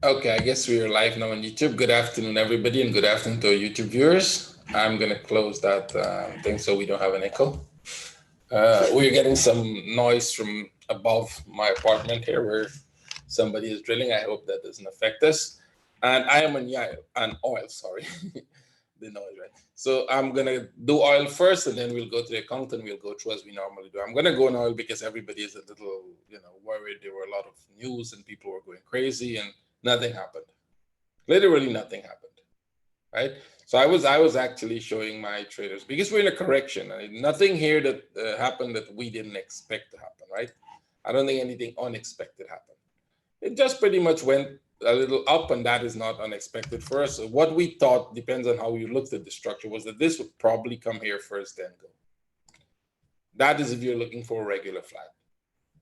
Okay, I guess we are live now on YouTube. Good afternoon, everybody, and good afternoon to our YouTube viewers. I'm going to close that thing so we don't have an echo. We're getting some noise from above my apartment here where somebody is drilling. I hope that doesn't affect us. And I am on oil, sorry. The noise, right? So I'm going to do oil first, and then we'll go to the account and we'll go through as we normally do. I'm going to go on oil because everybody is a little, worried. There were a lot of news and people were going crazy and nothing happened. Literally nothing happened, right? So I was actually showing my traders because we're in a correction. Nothing here that happened that we didn't expect to happen, right? I don't think anything unexpected happened. It just pretty much went a little up, and that is not unexpected for us. So what we thought, depends on how you looked at the structure, was that this would probably come here first, then go. That is if you're looking for a regular flat.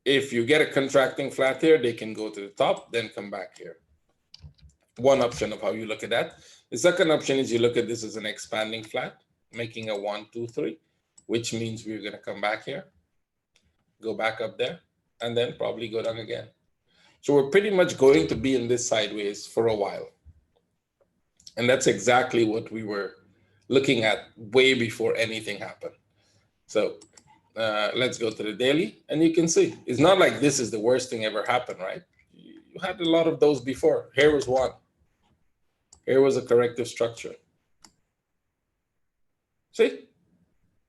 If you get a contracting flat here, they can go to the top, then come back here. One option of how you look at that. The second option is you look at this as an expanding flat, making a 1, 2, 3, which means we're going to come back here, go back up there, and then probably go down again. So we're pretty much going to be in this sideways for a while. And that's exactly what we were looking at way before anything happened. So let's go to the daily, and you can see it's not like this is the worst thing ever happened, right? You had a lot of those before. Here was one. Here was a corrective structure. See?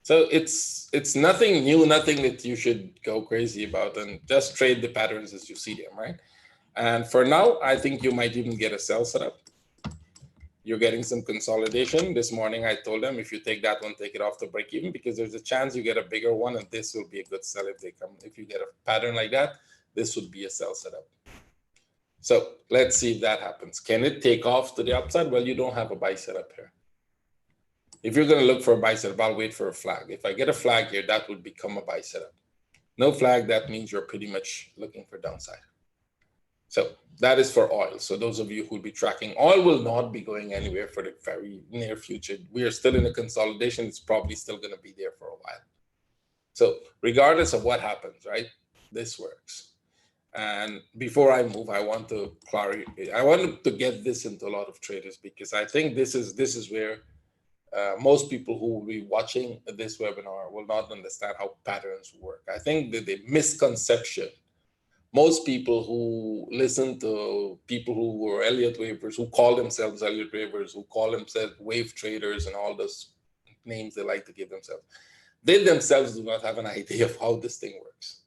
So it's nothing new, nothing that you should go crazy about, and just trade the patterns as you see them, right? And for now, I think you might even get a sell setup. You're getting some consolidation. This morning, I told them if you take that one, take it off the break even, because there's a chance you get a bigger one, and this will be a good sell if they come. If you get a pattern like that, this would be a sell setup. So let's see if that happens. Can it take off to the upside? Well, you don't have a buy setup here. If you're going to look for a buy setup, I'll wait for a flag. If I get a flag here, that would become a buy setup. No flag, that means you're pretty much looking for downside. So that is for oil. So those of you who will be tracking, oil will not be going anywhere for the very near future. We are still in a consolidation. It's probably still going to be there for a while. So regardless of what happens, right, this works. And before I move, I want to clarify. I want to get this into a lot of traders, because I think this is where most people who will be watching this webinar will not understand how patterns work. I think that the misconception, most people who listen to people who were Elliott wavers, who call themselves Elliott wavers, who call themselves wave traders and all those names they like to give themselves, they themselves do not have an idea of how this thing works.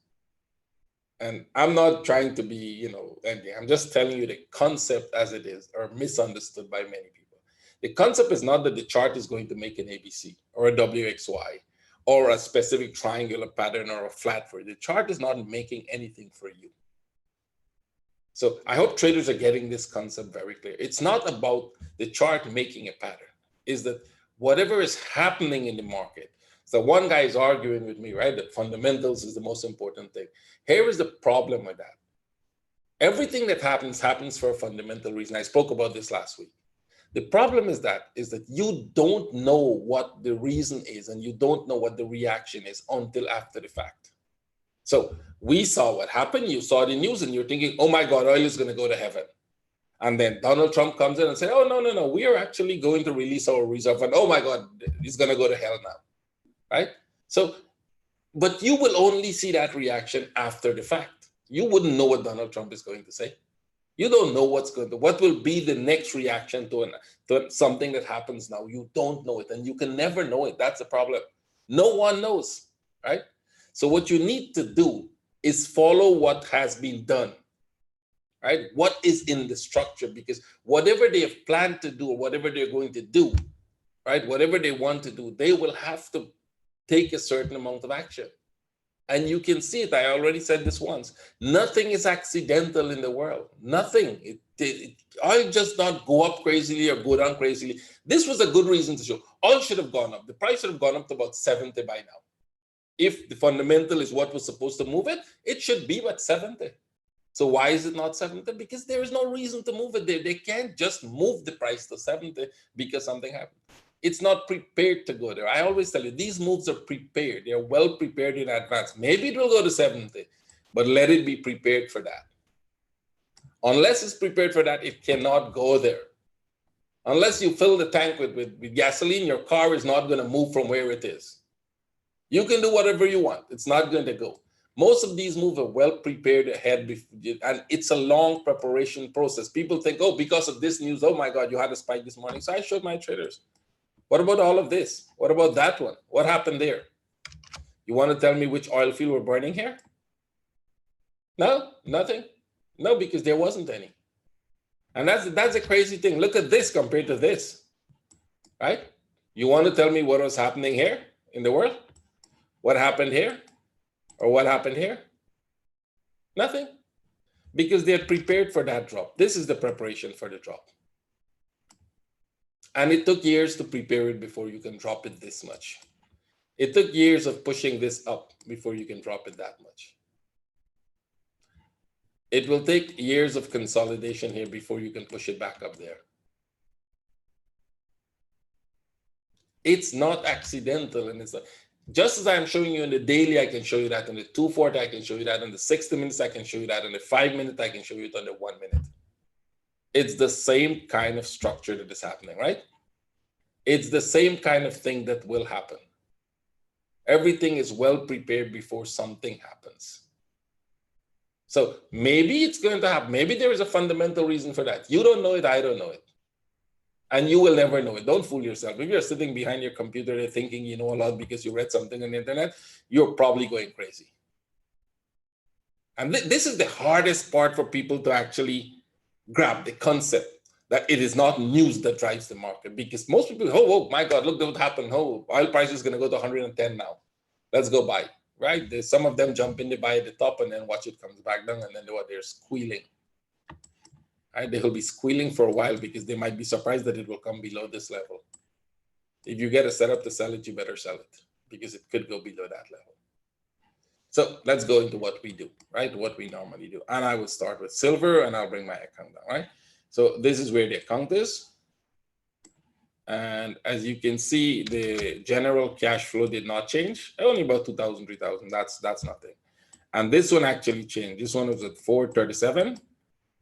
And I'm not trying to be, anything. I'm just telling you the concept as it is, or misunderstood by many people. The concept is not that the chart is going to make an ABC or a WXY or a specific triangular pattern or a flat for you. The chart is not making anything for you. So I hope traders are getting this concept very clear. It's not about the chart making a pattern. Is that whatever is happening in the market. So one guy is arguing with me, right, that fundamentals is the most important thing. Here is the problem with that. Everything that happens for a fundamental reason. I spoke about this last week. The problem is that you don't know what the reason is, and you don't know what the reaction is until after the fact. So we saw what happened. You saw the news and you're thinking, oh my God, oil is going to go to heaven. And then Donald Trump comes in and says, oh, no, we are actually going to release our reserve. And oh my God, he's going to go to hell now, right? So, but you will only see that reaction after the fact. You wouldn't know what Donald Trump is going to say. You don't know what will be the next reaction to something that happens now. You don't know it, and you can never know it. That's the problem. No one knows, right? So what you need to do is follow what has been done, right? What is in the structure, because whatever they have planned to do or whatever they're going to do, right? Whatever they want to do, they will have to take a certain amount of action. And you can see it. I already said this once. Nothing is accidental in the world. Nothing. Oil just not go up crazily or go down crazily. This was a good reason to show. Oil should have gone up. The price should have gone up to about 70 by now. If the fundamental is what was supposed to move it, it should be about 70. So why is it not 70? Because there is no reason to move it there. They can't just move the price to 70 because something happened. It's not prepared to go there. I always tell you, these moves are prepared. They're well prepared in advance. Maybe it will go to 70, but let it be prepared for that. Unless it's prepared for that, it cannot go there. Unless you fill the tank with gasoline, your car is not going to move from where it is. You can do whatever you want. It's not going to go. Most of these moves are well prepared ahead, and it's a long preparation process. People think, oh, because of this news, oh my God, you had a spike this morning. So I showed my traders. What about all of this? What about that one? What happened there? You want to tell me which oil field we're burning here? No, nothing. No, because there wasn't any. And that's a crazy thing. Look at this compared to this, right? You want to tell me what was happening here in the world? What happened here? Or what happened here? Nothing. Because they're prepared for that drop. This is the preparation for the drop. And it took years to prepare it before you can drop it this much. It took years of pushing this up before you can drop it that much. It will take years of consolidation here before you can push it back up there. It's not accidental, and it's not, just as I'm showing you in the daily, I can show you that in the 240, I can show you that in the 60 minutes, I can show you that in the 5 minutes, I can show you it on the 1 minute. It's the same kind of structure that is happening, right? It's the same kind of thing that will happen. Everything is well prepared before something happens. So maybe it's going to happen. Maybe there is a fundamental reason for that. You don't know it, I don't know it. And you will never know it. Don't fool yourself. If you're sitting behind your computer thinking you know a lot because you read something on the internet, you're probably going crazy. And this is the hardest part for people to actually grab, the concept that it is not news that drives the market. Because most people, oh my God, look what happened. Oh, oil price is going to go to 110 now. Let's go buy. Right? Some of them jump in, they buy at the top and then watch it comes back down, and then they're squealing. Right? They will be squealing for a while because they might be surprised that it will come below this level. If you get a setup to sell it, you better sell it because it could go below that level. So let's go into what we do, right? What we normally do. And I will start with silver and I'll bring my account down, right? So this is where the account is. And as you can see, the general cash flow did not change. Only about 2,000, 3,000. That's nothing. And this one actually changed. This one was at 437.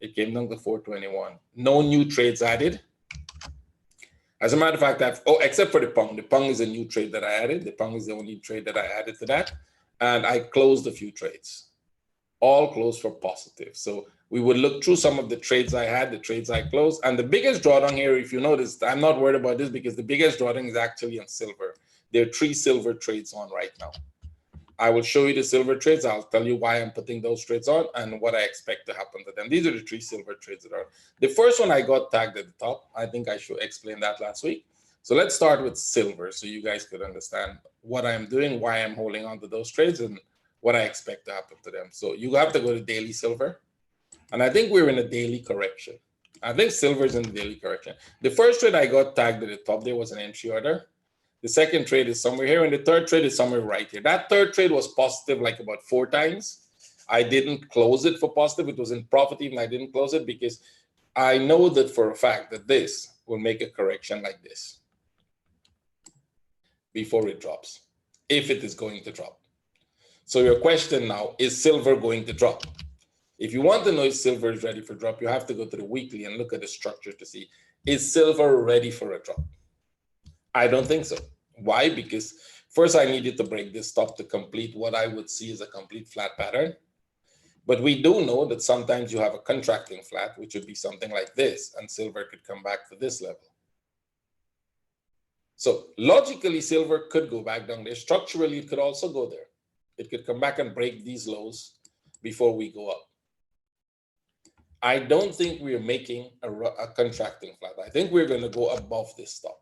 It came down to 421. No new trades added. As a matter of fact, except for the Pung. The Pung is a new trade that I added. The Pung is the only trade that I added to that. And I closed a few trades. All closed for positive. So we would look through some of the trades I had, the trades I closed. And the biggest drawdown here, if you notice, I'm not worried about this because the biggest drawdown is actually on silver. There are 3 silver trades on right now. I will show you the silver trades. I'll tell you why I'm putting those trades on and what I expect to happen to them. These are the 3 silver trades that are. The first one I got tagged at the top. I think I should explain that last week. So let's start with silver so you guys could understand what I'm doing, why I'm holding on to those trades, and what I expect to happen to them. So you have to go to daily silver. And I think we're in a daily correction. I think silver is in the daily correction. The first trade I got tagged at the top there was an entry order. The second trade is somewhere here, and the third trade is somewhere right here. That third trade was positive like about 4 times. I didn't close it for positive. It was in profit even. I didn't close it because I know that for a fact that this will make a correction like this before it drops, if it is going to drop. So your question now, is silver going to drop? If you want to know if silver is ready for drop, you have to go to the weekly and look at the structure to see, is silver ready for a drop? I don't think so. Why? Because first I needed to break this top to complete what I would see as a complete flat pattern. But we do know that sometimes you have a contracting flat, which would be something like this, and silver could come back to this level. So logically, silver could go back down there. Structurally, it could also go there. It could come back and break these lows before we go up. I don't think we're making a contracting flat. I think we're going to go above this top,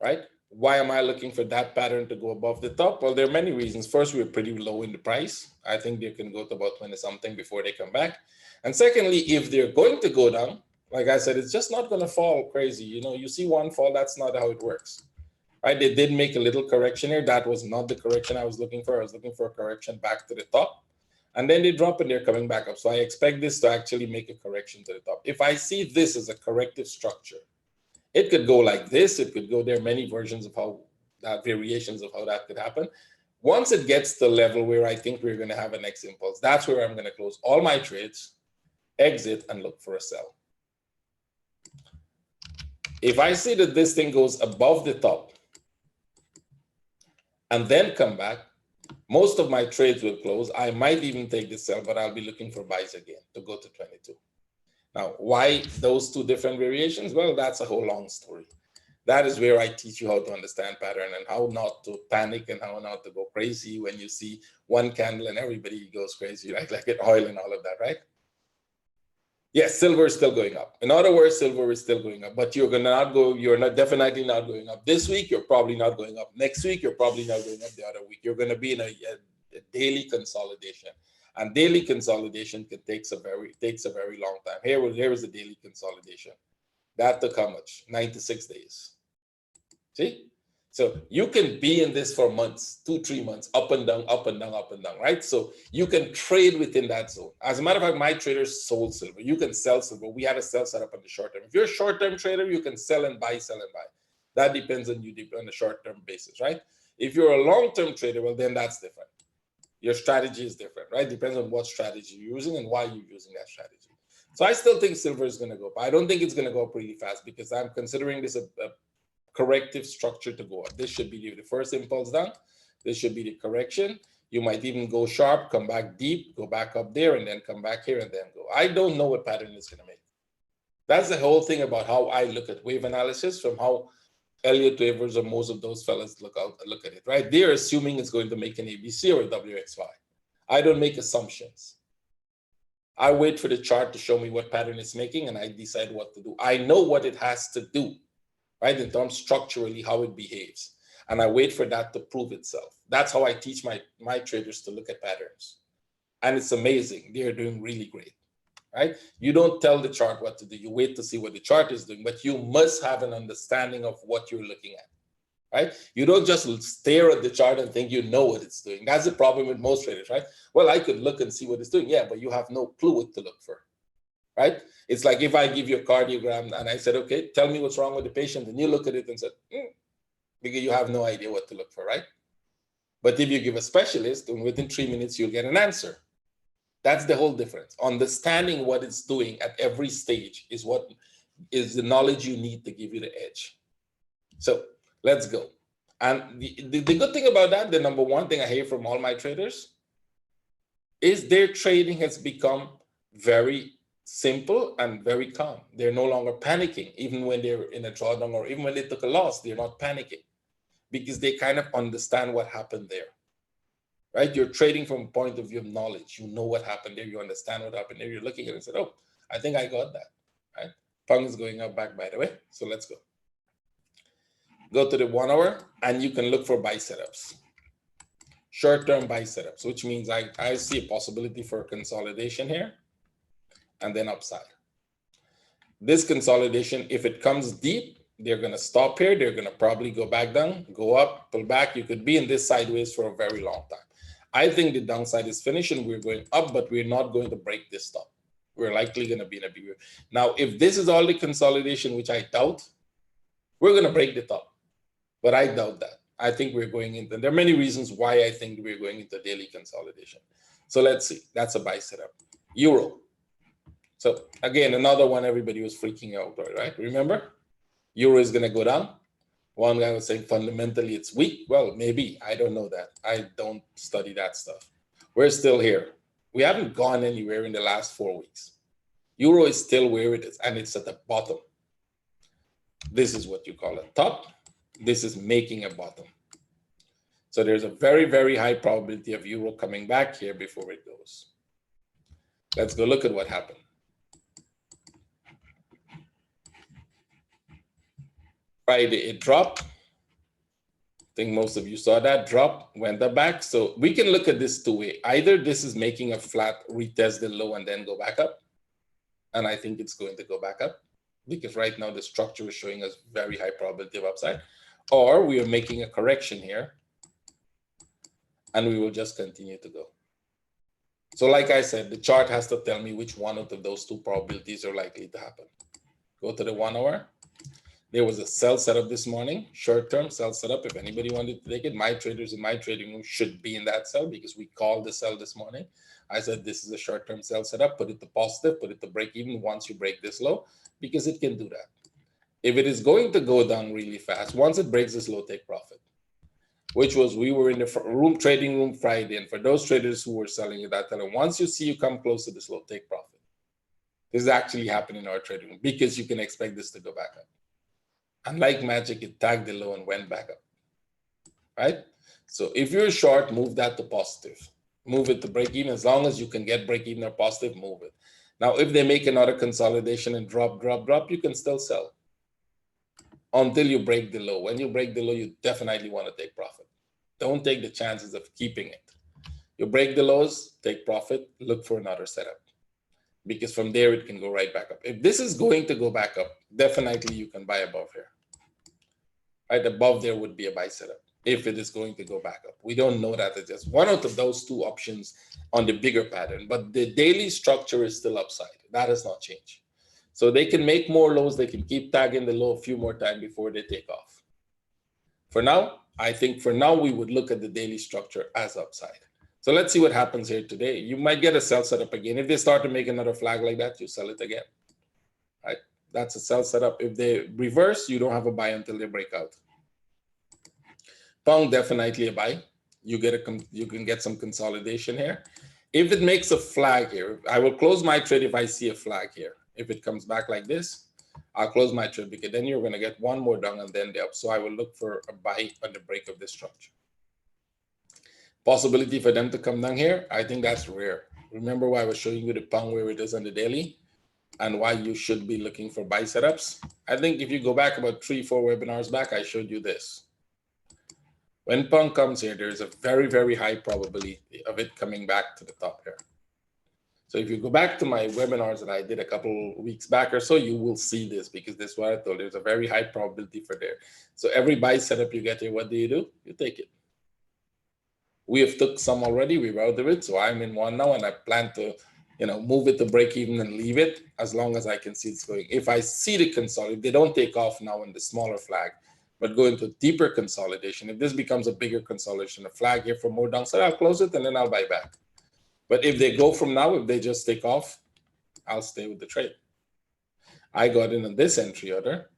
right? Why am I looking for that pattern to go above the top? Well, there are many reasons. First, we're pretty low in the price. I think they can go to about 20 something before they come back. And secondly, if they're going to go down, like I said, it's just not going to fall crazy. You know, you see one fall, that's not how it works, right? They did make a little correction here. That was not the correction I was looking for. I was looking for a correction back to the top. And then they drop and they're coming back up. So I expect this to actually make a correction to the top. If I see this as a corrective structure, it could go like this. It could go, there are many versions of how that, variations of how that could happen. Once it gets to the level where I think we're going to have a next impulse, that's where I'm going to close all my trades, exit and look for a sell. If I see that this thing goes above the top and then come back, most of my trades will close. I might even take the sell, but I'll be looking for buys again to go to 22. Now, why those two different variations? Well, that's a whole long story. That is where I teach you how to understand pattern and how not to panic and how not to go crazy when you see one candle and everybody goes crazy, right? Like at oil and all of that, right? Yes, silver is still going up. In other words, silver is still going up, but you're definitely not going up this week. You're probably not going up next week. You're probably not going up the other week. You're going to be in a daily consolidation, and daily consolidation takes a very long time. Here is the daily consolidation. That took how much? 96 days. See? So you can be in this for months, 2-3 months, up and down, up and down, up and down, right? So you can trade within that zone. As a matter of fact, my traders sold silver. You can sell silver. We had a sell set up on the short term. If you're a short-term trader, you can sell and buy, sell and buy. That depends on you on a short-term basis, right? If you're a long-term trader, well, then that's different. Your strategy is different, right? Depends on what strategy you're using and why you're using that strategy. So I still think silver is going to go up. I don't think it's going to go up really fast because I'm considering this a corrective structure to go up. This should be the first impulse down. This should be the correction. You might even go sharp, come back deep, go back up there, and then come back here and then go. I don't know what pattern it's going to make. That's the whole thing about how I look at wave analysis, from how Elliott Wavers or most of those fellas look at it, right? They're assuming it's going to make an ABC or a WXY. I don't make assumptions. I wait for the chart to show me what pattern it's making, and I decide what to do. I know what it has to do, right, in terms structurally how it behaves, and I wait for that to prove itself. That's how I teach my traders to look at patterns, and it's amazing. They're doing really great, right? You don't tell the chart what to do. You wait to see what the chart is doing, but you must have an understanding of what you're looking at, right? You don't just stare at the chart and think you know what it's doing. That's the problem with most traders, right? Well, I could look and see what it's doing. Yeah, but you have no clue what to look for, right? It's like if I give you a cardiogram and I said, okay, tell me what's wrong with the patient, and you look at it and said, because you have no idea what to look for, right? But if you give a specialist, and within 3 minutes, you'll get an answer. That's the whole difference. Understanding what it's doing at every stage is what is the knowledge you need to give you the edge. So let's go. And the good thing about that, the number one thing I hear from all my traders is their trading has become very simple and very calm. They're no longer panicking, even when they're in a drawdown or even when they took a loss, they're not panicking because they kind of understand what happened there, right? You're trading from a point of view of knowledge. You know what happened there. You understand what happened there. You're looking at it and say, oh, I think I got that, right? Pung is going up back, by the way. So let's go. Go to the 1 hour and you can look for buy setups. Short-term buy setups, which means I see a possibility for a consolidation here and then upside. This consolidation, if it comes deep, they're going to stop here. They're going to probably go back down, go up, pull back. You could be in this sideways for a very long time. I think the downside is finished and we're going up, but we're not going to break this top. We're likely going to be in a bigger. Now, if this is all the consolidation, which I doubt, we're going to break the top. But I doubt that. I think we're going into, there are many reasons why I think we're going into daily consolidation. So let's see. That's a buy setup. Euro. So again, another one everybody was freaking out, right? Remember? Euro is going to go down. One guy was saying fundamentally it's weak. Well, maybe. I don't know that. I don't study that stuff. We're still here. We haven't gone anywhere in the last 4 weeks. Euro is still where it is, and it's at the bottom. This is what you call a top. This is making a bottom. So there's a very, very high probability of Euro coming back here before it goes. Let's go look at what happened. Friday, it dropped. I think most of you saw that drop, went back. So we can look at this two ways. Either this is making a flat retest the low and then go back up. And I think it's going to go back up because right now the structure is showing us very high probability of upside. Or we are making a correction here and we will just continue to go. So like I said, the chart has to tell me which one of those two probabilities are likely to happen. Go to the 1 hour. There was a sell setup this morning, short-term sell setup. If anybody wanted to take it, my traders in my trading room should be in that sell because we called the sell this morning. I said, this is a short-term sell setup, put it to positive, put it to break even once you break this low, because it can do that. If it is going to go down really fast, once it breaks this low, take profit, which was, we were in the trading room Friday. And for those traders who were selling at that time, once you see you come close to this low, take profit. This is actually happening in our trading room because you can expect this to go back up. And like magic, it tagged the low and went back up, right? So if you're short, move that to positive. Move it to break even. As long as you can get break even or positive, move it. Now, if they make another consolidation and drop, you can still sell until you break the low. When you break the low, you definitely want to take profit. Don't take the chances of keeping it. You break the lows, take profit, look for another setup, because from there it can go right back up. If this is going to go back up, definitely you can buy above here. Right above there would be a buy setup if it is going to go back up. We don't know that. It's just one out of those two options on the bigger pattern, but the daily structure is still upside. That has not changed. So they can make more lows. They can keep tagging the low a few more times before they take off. For now, I think for now, we would look at the daily structure as upside. So let's see what happens here today. You might get a sell setup again. If they start to make another flag like that, you sell it again, right? That's a sell setup. If they reverse, you don't have a buy until they break out. Pong, definitely a buy. You can get some consolidation here. If it makes a flag here, I will close my trade if I see a flag here. If it comes back like this, I'll close my trade, because then you're going to get one more down and then the up. So I will look for a buy on the break of this structure. Possibility for them to come down here, I think that's rare. Remember why I was showing you the Pong where it is on the daily and why you should be looking for buy setups? I think if you go back about 3-4 webinars back, I showed you this. When Pong comes here, there's a very, very high probability of it coming back to the top here. So if you go back to my webinars that I did a couple weeks back or so, you will see this, because this is what I told you. There's a very high probability for there. So every buy setup you get here, what do? You take it. We have took some already. We're out of it. So I'm in one now, and I plan to, move it to break even and leave it as long as I can see it's going. If I see the consolidation, they don't take off now in the smaller flag, but go into deeper consolidation. If this becomes a bigger consolidation, a flag here for more downside, I'll close it and then I'll buy back. But if they go from now, if they just take off, I'll stay with the trade. I got in on this entry order,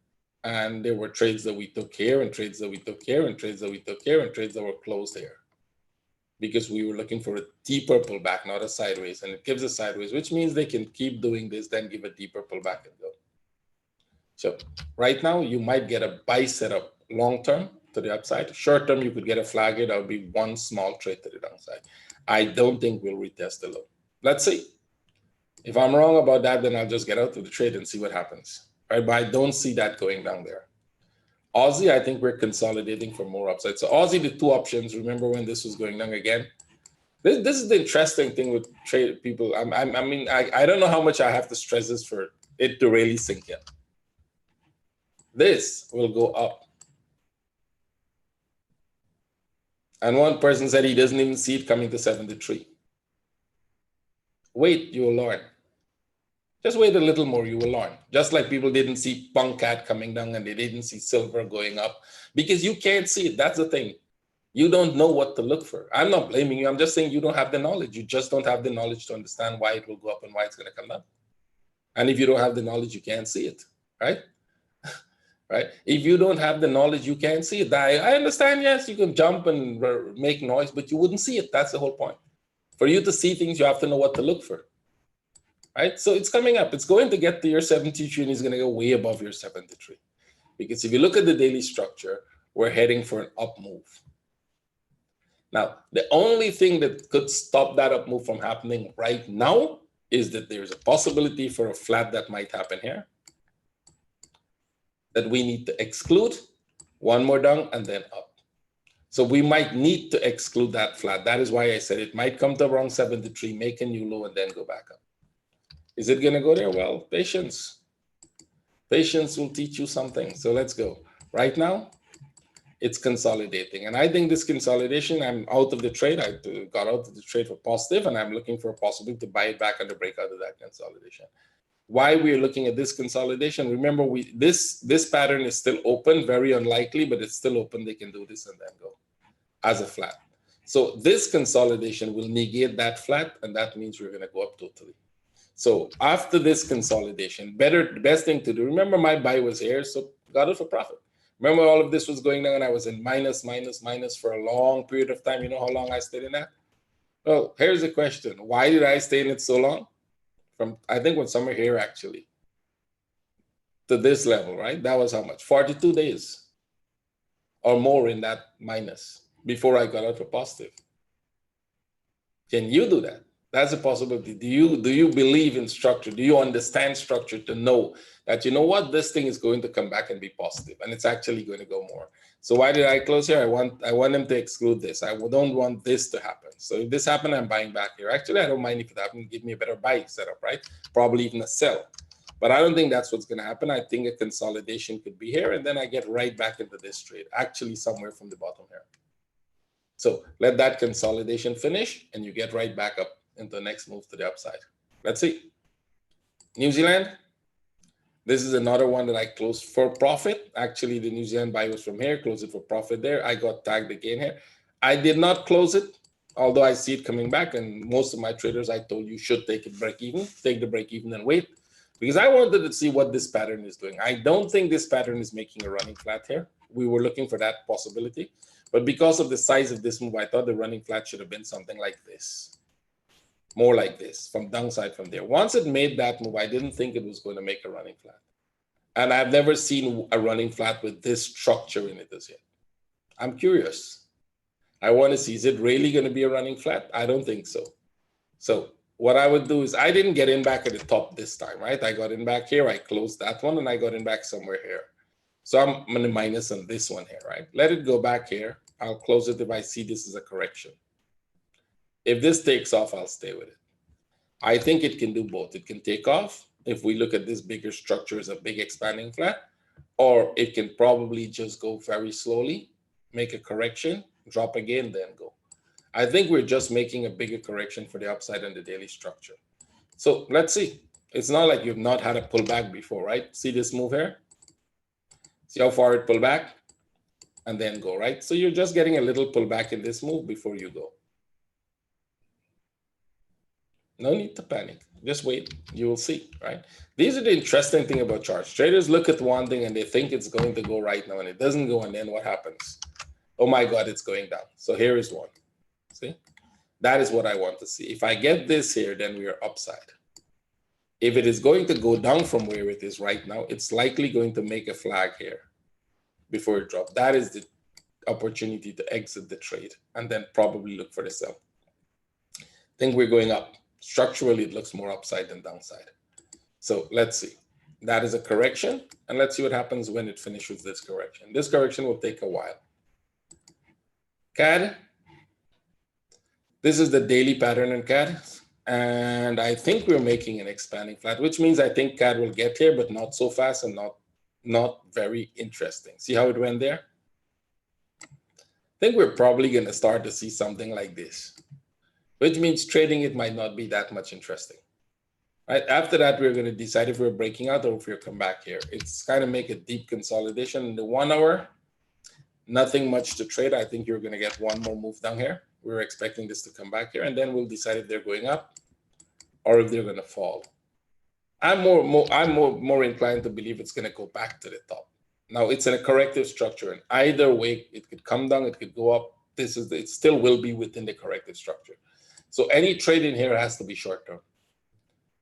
and there were trades that we took here, and trades that we took here, and trades that we took here, and trades that were closed here, because we were looking for a deeper pullback, not a sideways. And it gives a sideways, which means they can keep doing this, then give a deeper pullback and go. So right now, you might get a buy setup long-term to the upside. Short-term, you could get a flag here. That would be one small trade to the downside. I don't think we'll retest the low. Let's see. If I'm wrong about that, then I'll just get out of the trade and see what happens. Right? But I don't see that going down there. Aussie, I think we're consolidating for more upside. So Aussie, the two options. Remember when this was going down again? This is the interesting thing with trade people. I mean, I don't know how much I have to stress this for it to really sink in. This will go up. And one person said he doesn't even see it coming to 73. Wait, you will learn. Just wait a little more, you will learn. Just like people didn't see Pongcat coming down and they didn't see silver going up, because you can't see it. That's the thing. You don't know what to look for. I'm not blaming you. I'm just saying you don't have the knowledge. You just don't have the knowledge to understand why it will go up and why it's going to come down. And if you don't have the knowledge, you can't see it, right? Right? If you don't have the knowledge, you can't see it. I understand, yes, you can jump and make noise, but you wouldn't see it. That's the whole point. For you to see things, you have to know what to look for. Right? So it's coming up. It's going to get to your 73, and it's going to go way above your 73. Because if you look at the daily structure, we're heading for an up move. Now, the only thing that could stop that up move from happening right now is that there's a possibility for a flat that might happen here, that we need to exclude, one more down and then up. So we might need to exclude that flat. That is why I said it might come to around 73, make a new low, and then go back up. Is it going to go there? Well, patience. Patience will teach you something. So let's go. Right now, it's consolidating. And I think this consolidation, I'm out of the trade. I got out of the trade for positive, and I'm looking for a possibility to buy it back on the breakout of that consolidation. why we're looking at this consolidation. Remember, this pattern is still open, very unlikely, but it's still open. They can do this and then go as a flat. So this consolidation will negate that flat, and that means we're going to go up totally. So after this consolidation, the best thing to do, remember my buy was here, so got it for profit. Remember all of this was going down and I was in minus for a long period of time. You know how long I stayed in that? Well, here's the question. Why did I stay in it so long? From, I think when somewhere here actually, to this level, right? That was how much? 42 days or more in that minus before I got out for positive. Can you do that? That's a possibility. Do you believe in structure? Do you understand structure to know that, you know what, this thing is going to come back and be positive and it's actually going to go more? So why did I close here? I want them to exclude this. I don't want this to happen. So if this happened, I'm buying back here. Actually, I don't mind if it happens. Give me a better buy setup, right? Probably even a sell. But I don't think that's what's going to happen. I think a consolidation could be here, and then I get right back into this trade, actually somewhere from the bottom here. So let that consolidation finish, and you get right back up into the next move to the upside. Let's see. New Zealand. This is another one that I closed for profit. Actually, the New Zealand buy was from here, close it for profit there. I got tagged again here. I did not close it, although I see it coming back. And most of my traders, I told you should take it break even, take the break even and wait, because I wanted to see what this pattern is doing. I don't think this pattern is making a running flat here. We were looking for that possibility, but because of the size of this move, I thought the running flat should have been something like this. More like this, from downside from there. Once it made that move, I didn't think it was going to make a running flat. And I've never seen a running flat with this structure in it as yet. I'm curious. I want to see, is it really going to be a running flat? I don't think so. So what I would do is, I didn't get in back at the top this time, right? I got in back here, I closed that one, and I got in back somewhere here. So I'm going to minus on this one here, right? Let it go back here. I'll close it if I see this is a correction. If this takes off, I'll stay with it. I think it can do both. It can take off if we look at this bigger structure as a big expanding flat, or it can probably just go very slowly, make a correction, drop again, then go. I think we're just making a bigger correction for the upside on the daily structure. So let's see. It's not like you've not had a pullback before, right? See this move here? See how far it pulled back? And then go, right? So you're just getting a little pullback in this move before you go. No need to panic. Just wait. You will see, right? These are the interesting thing about charts. Traders look at one thing and they think it's going to go right now, and it doesn't go, and then what happens? Oh my God, it's going down. So here is one. See? That is what I want to see. If I get this here, then we are upside. If it is going to go down from where it is right now, it's likely going to make a flag here before it drops. That is the opportunity to exit the trade and then probably look for the sell. I think we're going up. Structurally, it looks more upside than downside. So let's see. That is a correction, and let's see what happens when it finishes this correction. This correction will take a while. CAD. This is the daily pattern in CAD, and I think we're making an expanding flat, which means I think CAD will get here, but not so fast and not very interesting. See how it went there? I think we're probably going to start to see something like this, which means trading it might not be that much interesting. Right? After that, we're going to decide if we're breaking out or if we're come back here. It's kind of make a deep consolidation. In the 1 hour, nothing much to trade. I think you're going to get one more move down here. We're expecting this to come back here, and then we'll decide if they're going up or if they're going to fall. I'm more inclined to believe it's going to go back to the top. Now, it's in a corrective structure, and either way, it could come down, it could go up. It still will be within the corrective structure. So any trade in here has to be short term,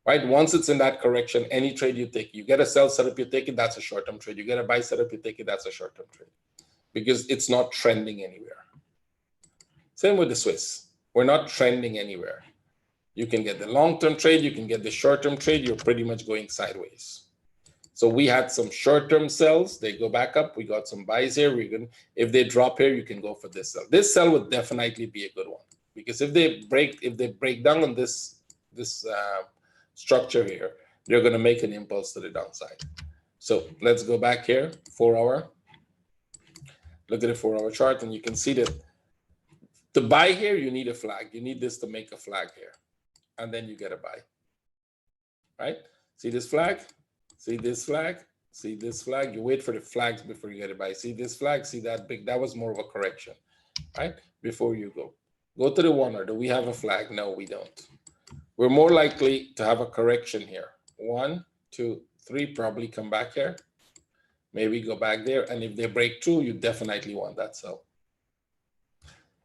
right? Once it's in that correction, any trade you take, you get a sell setup, you take it, that's a short term trade. You get a buy setup, you take it, that's a short term trade, because it's not trending anywhere. Same with the Swiss. We're not trending anywhere. You can get the long-term trade, you can get the short-term trade, you're pretty much going sideways. So we had some short-term sells, they go back up, we got some buys here. If they drop here, you can go for this sell. This sell would definitely be a good one, because if they break down on this structure here, they're going to make an impulse to the downside. So let's go back here, 4 hour. Look at the 4 hour chart, and you can see that to buy here, you need a flag. You need this to make a flag here, and then you get a buy, right? See this flag? See this flag? See this flag? You wait for the flags before you get a buy. See this flag? See that big? That was more of a correction, right? Before you go. Go to the 1 hour. Do we have a flag? No, we don't. We're more likely to have a correction here. 1, 2, 3, probably come back here. Maybe go back there. And if they break through, you definitely want that sell.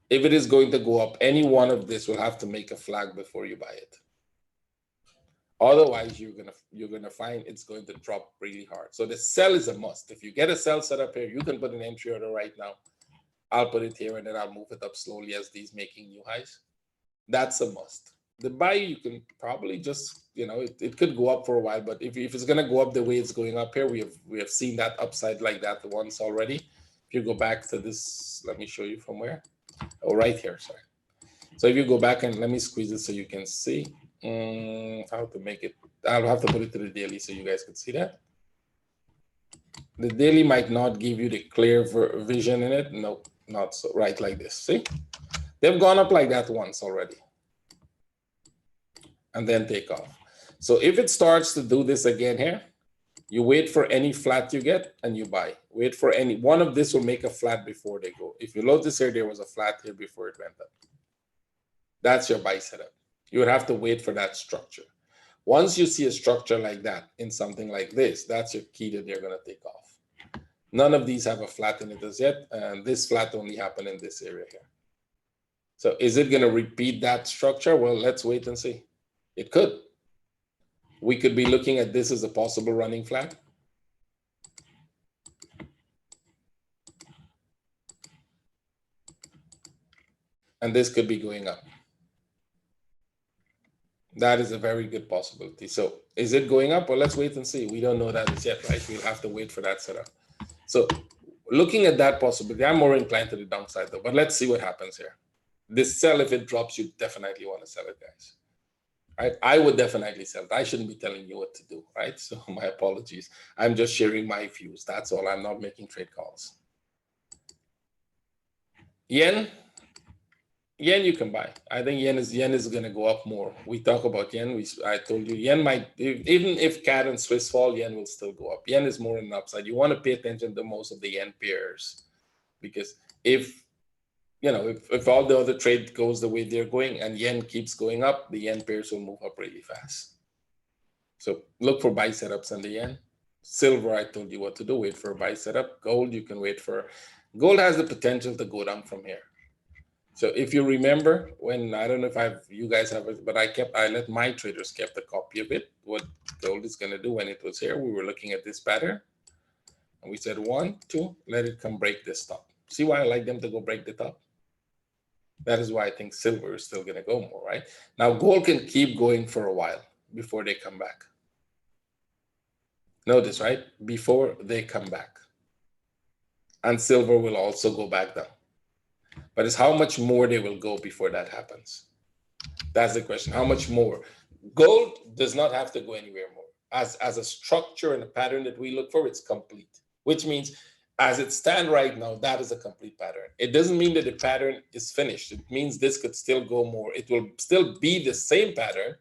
If it is going to go up, any one of this will have to make a flag before you buy it. Otherwise, you're gonna find it's going to drop really hard. So the sell is a must. If you get a sell set up here, you can put an entry order right now. I'll put it here and then I'll move it up slowly as these making new highs. That's a must. The buy, you can probably just, it could go up for a while, but if it's gonna go up the way it's going up here, we have seen that upside like that once already. If you go back to this, let me show you from where. Oh, right here, sorry. So if you go back and let me squeeze it so you can see. How to make it, I'll have to put it to the daily so you guys can see that. The daily might not give you the clear vision in it. No, not so, right like this. See, they've gone up like that once already and then take off. So if it starts to do this again here, you wait for any flat you get and you buy. Wait for any one of this will make a flat before they go. If you notice here, there was a flat here before it went up. That's your buy setup. You would have to wait for that structure. Once you see a structure like that in something like this, that's your key that they're going to take off. None of these have a flat in it as yet, and this flat only happened in this area here. So is it going to repeat that structure? Well, let's wait and see. It could. We could be looking at this as a possible running flat. And this could be going up. That is a very good possibility. So is it going up? Well, let's wait and see. We don't know that as yet, right? We'll have to wait for that setup. So looking at that possibility, I'm more inclined to the downside though, but let's see what happens here. This sell, if it drops, you definitely want to sell it, guys. Right? I would definitely sell it. I shouldn't be telling you what to do, right? So my apologies. I'm just sharing my views. That's all. I'm not making trade calls. Yen you can buy. I think yen is going to go up more. We talk about yen. I told you yen might, even if CAD and Swiss fall, yen will still go up. Yen is more on the upside. You want to pay attention to most of the yen pairs, because if all the other trade goes the way they're going and yen keeps going up, the yen pairs will move up really fast. So look for buy setups on the yen. Silver, I told you what to do. Wait for a buy setup. Gold, you can wait for. Gold has the potential to go down from here. So if you remember, when I don't know if you guys have it, but I let my traders kept a copy of it. What gold is going to do when it was here, we were looking at this pattern, and we said 1, 2, let it come break this top. See why I like them to go break the top? That is why I think silver is still going to go more, right? Now gold can keep going for a while before they come back. Notice, right? Before they come back, and silver will also go back down. But it's how much more they will go before that happens. That's the question. How much more? Gold does not have to go anywhere more. As a structure and a pattern that we look for, it's complete, which means as it stands right now, that is a complete pattern. It doesn't mean that the pattern is finished. It means this could still go more. It will still be the same pattern,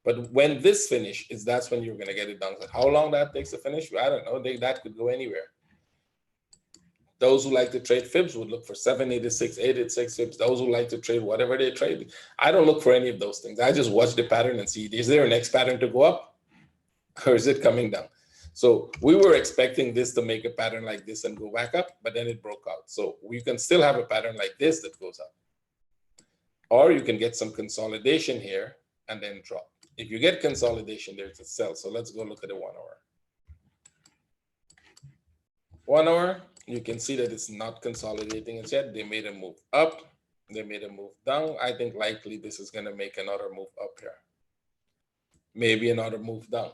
but when this finishes, that's when you're going to get it done. So how long that takes to finish? I don't know. That could go anywhere. Those who like to trade fibs would look for 786, 886 fibs. Those who like to trade whatever they trade, I don't look for any of those things. I just watch the pattern and see, is there a next pattern to go up or is it coming down? So we were expecting this to make a pattern like this and go back up, but then it broke out. So we can still have a pattern like this that goes up. Or you can get some consolidation here and then drop. If you get consolidation, there's a sell. So let's go look at the 1 hour. 1 hour. You can see that it's not consolidating as yet. They made a move up. They made a move down. I think likely this is going to make another move up here. Maybe another move down.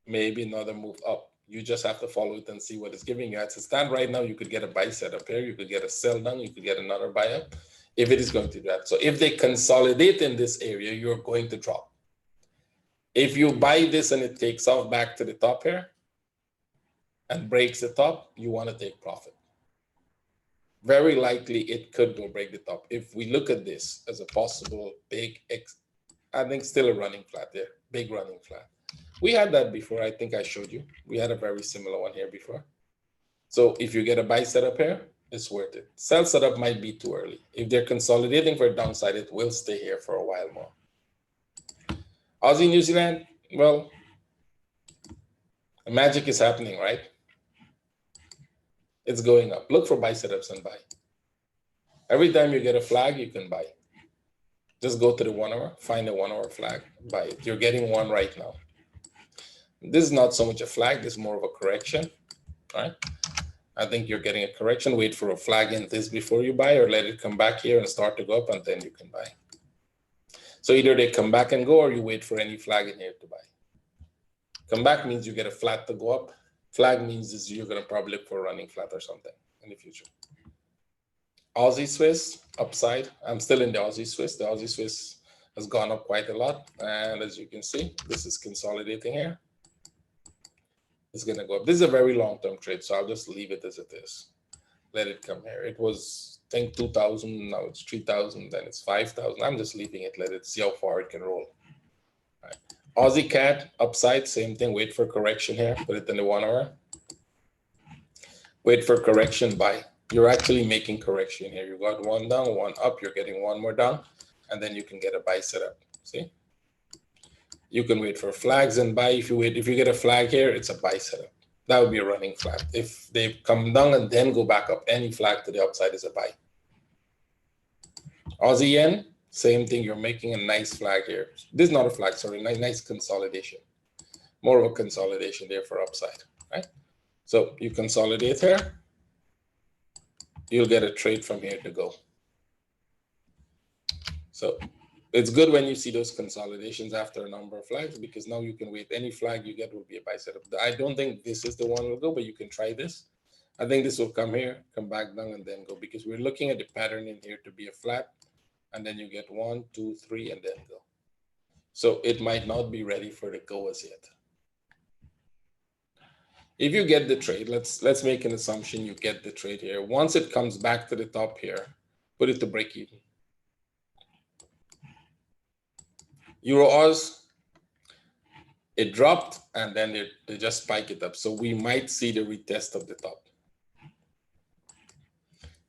Maybe another move up. You just have to follow it and see what it's giving you. As it stands right now, you could get a buy setup here. You could get a sell down. You could get another buy up if it is going to do that. So if they consolidate in this area, you're going to drop. If you buy this and it takes off back to the top here, and breaks the top, you want to take profit. Very likely it could go break the top. If we look at this as a possible big I think still a running flat there, big running flat. We had that before. I think I showed you. We had a very similar one here before. So if you get a buy setup here, it's worth it. Sell setup might be too early. If they're consolidating for a downside, it will stay here for a while more. Aussie, New Zealand, well, the magic is happening, right? It's going up. Look for buy setups and buy. Every time you get a flag, you can buy. Just go to the 1 hour, find a 1 hour flag, buy it. You're getting one right now. This is not so much a flag, this is more of a correction, right? I think you're getting a correction. Wait for a flag in this before you buy, or let it come back here and start to go up, and then you can buy. So either they come back and go, or you wait for any flag in here to buy. Come back means you get a flat to go up. Flag means is you're going to probably look for a running flat or something in the future. Aussie Swiss upside. I'm still in the Aussie Swiss. The Aussie Swiss has gone up quite a lot. And as you can see, this is consolidating here. It's going to go up. This is a very long-term trade, so I'll just leave it as it is. Let it come here. It was, I think, 2,000. Now it's 3,000. Then it's 5,000. I'm just leaving it. Let it see how far it can roll. All right. Aussie CAD upside, same thing. Wait for correction here. Put it in the 1 hour. Wait for correction, buy. You're actually making correction here. You got one down, one up. You're getting one more down, and then you can get a buy setup. See? You can wait for flags and buy. If you get a flag here, it's a buy setup. That would be a running flag. If they come down and then go back up, any flag to the upside is a buy. Aussie yen, same thing. You're making a nice flag here. This is not a flag, sorry, nice consolidation. More of a consolidation there for upside, right? So you consolidate here. You'll get a trade from here to go. So it's good when you see those consolidations after a number of flags, because now you can wait. Any flag you get will be a buy setup. I don't think this is the one will go, but you can try this. I think this will come here, come back down, and then go, because we're looking at the pattern in here to be a flat, and then you get 1, 2, 3, and then go. So it might not be ready for the go as yet. If you get the trade, let's make an assumption you get the trade here. Once it comes back to the top here, put it to break even. Euro Oz, it dropped and then they just spike it up. So we might see the retest of the top.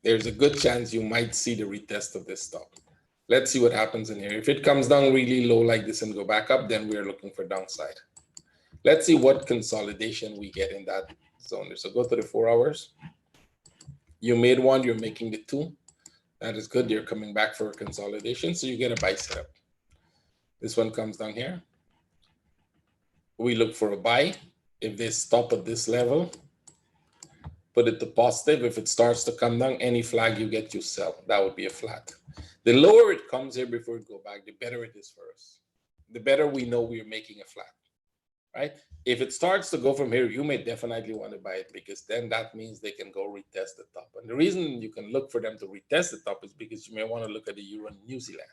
There's a good chance you might see the retest of this top. Let's see what happens in here. If it comes down really low like this and go back up, then we're looking for downside. Let's see what consolidation we get in that zone. So go to the 4 hours. You made one, you're making the 2. That is good. You're coming back for a consolidation. So you get a buy setup. This one comes down here. We look for a buy. If they stop at this level, put it to positive. If it starts to come down, any flag you get, you sell. That would be a flat. The lower it comes here before it go back, the better it is for us. The better we know we're making a flat. Right? If it starts to go from here, you may definitely want to buy it, because then that means they can go retest the top. And the reason you can look for them to retest the top is because you may want to look at the Euro and New Zealand.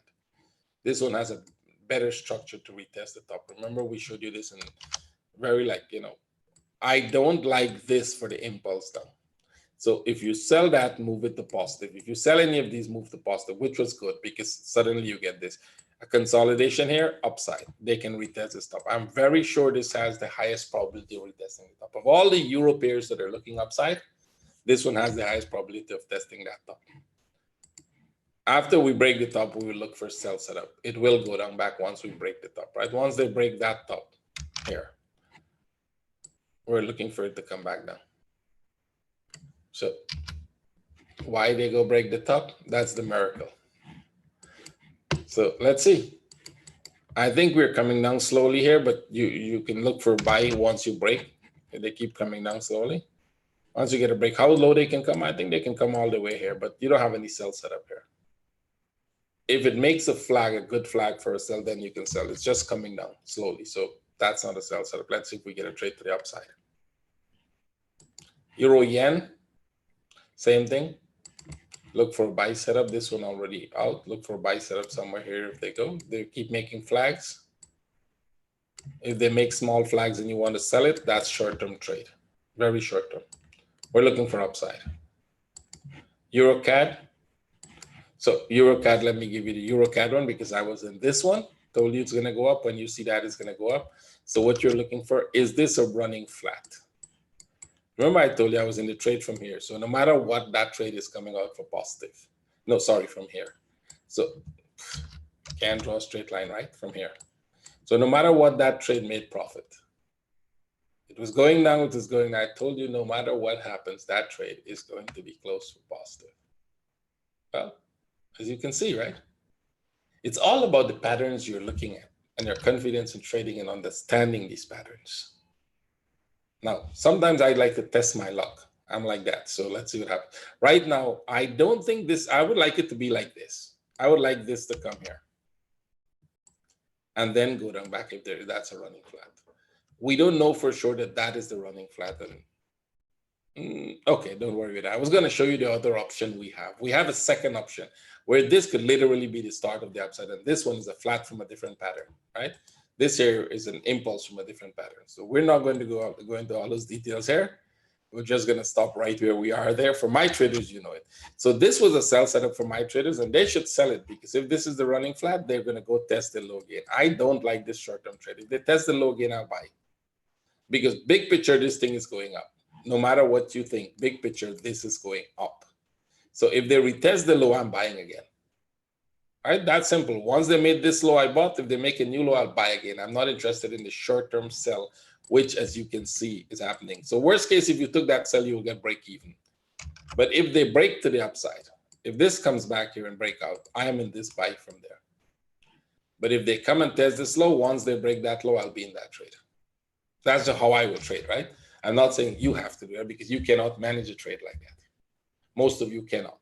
This one has a better structure to retest the top. Remember, we showed you this in very I don't like this for the impulse down. So if you sell that, move it to positive. If you sell any of these, move to positive, which was good, because suddenly you get this. A consolidation here, upside. They can retest this top. I'm very sure this has the highest probability of retesting the top. Of all the Euro pairs that are looking upside, this one has the highest probability of testing that top. After we break the top, we will look for sell setup. It will go down back once we break the top, right? Once they break that top here, we're looking for it to come back down. So why they go break the top? That's the miracle. So let's see. I think we're coming down slowly here, but you can look for buy once you break. They keep coming down slowly. Once you get a break, how low they can come? I think they can come all the way here, but you don't have any sell setup here. If it makes a flag, a good flag for a sell, then you can sell. It's just coming down slowly. So that's not a sell setup. Let's see if we get a trade to the upside. Euro yen, same thing. Look for a buy setup. This one already out. Look for a buy setup somewhere here if they go. They keep making flags. If they make small flags and you want to sell it, that's short-term trade. Very short-term. We're looking for upside. EuroCAD. So EuroCAD, let me give you the EuroCAD one because I was in this one. Told you it's going to go up. When you see that, it's going to go up. So what you're looking for is this a running flat? Remember I told you I was in the trade from here. So no matter what, that trade is coming out for positive. No, sorry, from here. So can't draw a straight line, right? From here. So no matter what, that trade made profit. It was going down, it was going down. I told you no matter what happens, that trade is going to be close for positive. Well, as you can see, right? It's all about the patterns you're looking at and your confidence in trading and understanding these patterns. Now, sometimes I like to test my luck. I'm like that. So let's see what happens. Right now, I don't think this, I would like it to be like this. I would like this to come here and then go down back if that's a running flat. We don't know for sure that that is the running flat. And okay, don't worry with that. I was going to show you the other option we have. We have a second option where this could literally be the start of the upside. And this one is a flat from a different pattern, right? This here is an impulse from a different pattern. So we're not going to go into all those details here. We're just going to stop right where we are there. For my traders, you know it. So this was a sell setup for my traders, and they should sell it because if this is the running flat, they're going to go test the low again. I don't like this short-term trade. If they test the low again, I'll buy. Because big picture, this thing is going up. No matter what you think, big picture, this is going up. So if they retest the low, I'm buying again. All right, that's simple. Once they made this low, I bought. If they make a new low, I'll buy again. I'm not interested in the short-term sell, which, as you can see, is happening. So worst case, if you took that sell, you will get break even. But if they break to the upside, if this comes back here and break out, I am in this buy from there. But if they come and test this low, once they break that low, I'll be in that trade. That's just how I will trade, right? I'm not saying you have to do it because you cannot manage a trade like that. Most of you cannot.